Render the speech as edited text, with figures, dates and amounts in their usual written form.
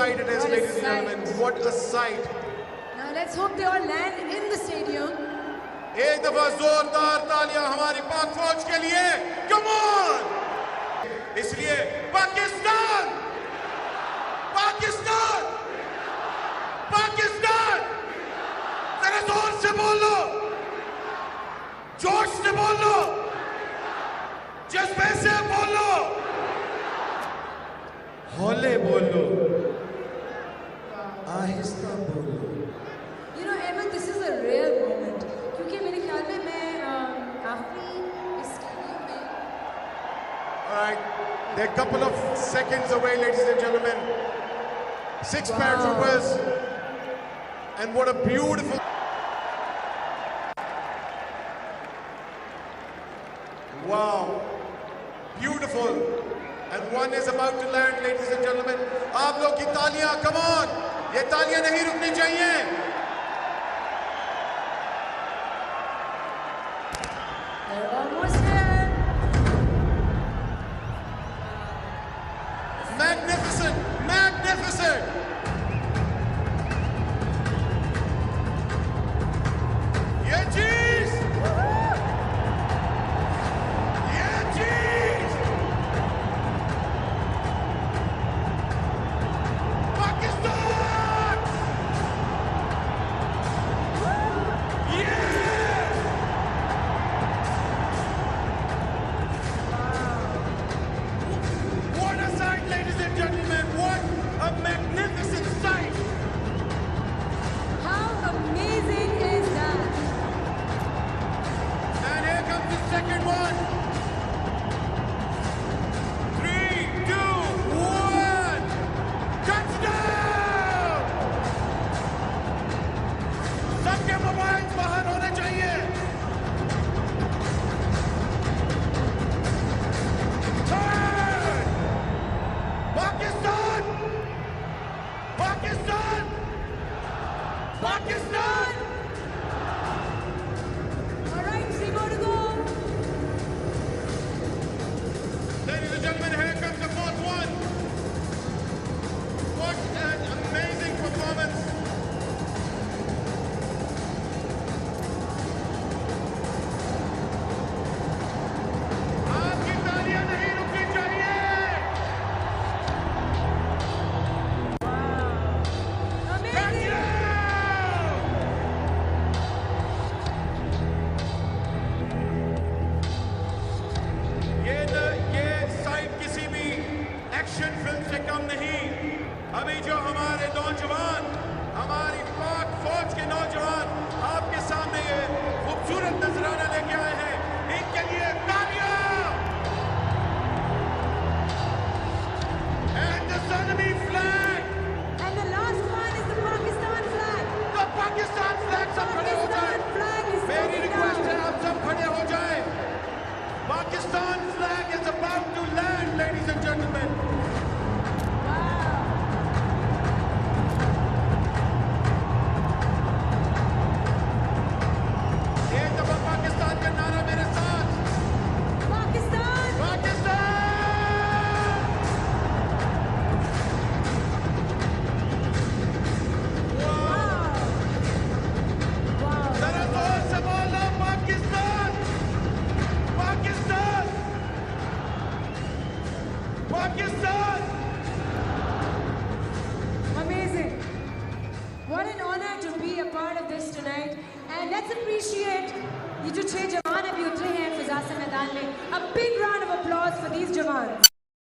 sight it is, ladies and gentlemen. What a sight. Now let's hope they all land in the stadium. ایک دفعہ زوردار تالیاں ہماری پاک فوج کے لیے. Come on! اس لیے پاکستان! پاکستان! پاکستان! ذرا زور سے بول لو! جوش سے بول لو! جذبے سے بول لو! ہولے بول لو! آہستہ بول لو! You know, Ahmed, this is a rare moment. کیونکہ میرے خیال میں کافی اس اسٹیڈیم میں. Alright, they're a couple of seconds away, ladies and gentlemen. 6 paratroopers. And what a beautiful... Wow. Beautiful. And one is about to land, ladies and gentlemen. آپ لوگ کی تالیاں, come on! یہ تالیاں نہیں رکنی چاہیے. They're almost there. Magnificent! Magnificent! یہ چیز! یہ چیز! Pakistan! What a sight, ladies and gentlemen! What a magnificent sight! How amazing is that? And here comes the second one. 3, 2, 1. Touchdown! سب کے موبائل باہر ہونے چاہیے. Turn! Pakistan! Pakistan! Pakistan! All right, 3 more to go. Ladies and gentlemen, here comes the fourth one. What an amazing performance. آپ کی تالیاں نہیں رکنی چاہیے. Amazing. یہ سائٹ کسی بھی ایکشن فلم سے کم نہیں. ابھی جو ہمارے نوجوان, ہماری پاک فوج کے نوجوان آپ کے سامنے یہ خوبصورت نذرانہ لے کے آئے ہیں, ان کے لیے تالیاں. And the Sanami flag, And the last one is the Pakistan flag. the Pakistan flag. سب کھڑے ہو جائیں. Pakistan flag is میری coming ریکویسٹ ہے down. آپ سب کھڑے ہو جائیں. Pakistan flag is about to land, ladies and gentlemen. Wow. ایک دفعہ پاکستان کا نعرہ میرے ساتھ. Pakistan. پاکستان! Wow. Wow. ذرا زور سے بولو, Pakistan! Pakistan! Pakistan! Amazing. What an honor to be a part of this tonight. And let's appreciate یہ جو 6 جوان ابھی اترے ہیں فضا سے میدان میں. A big round of applause for these جوان.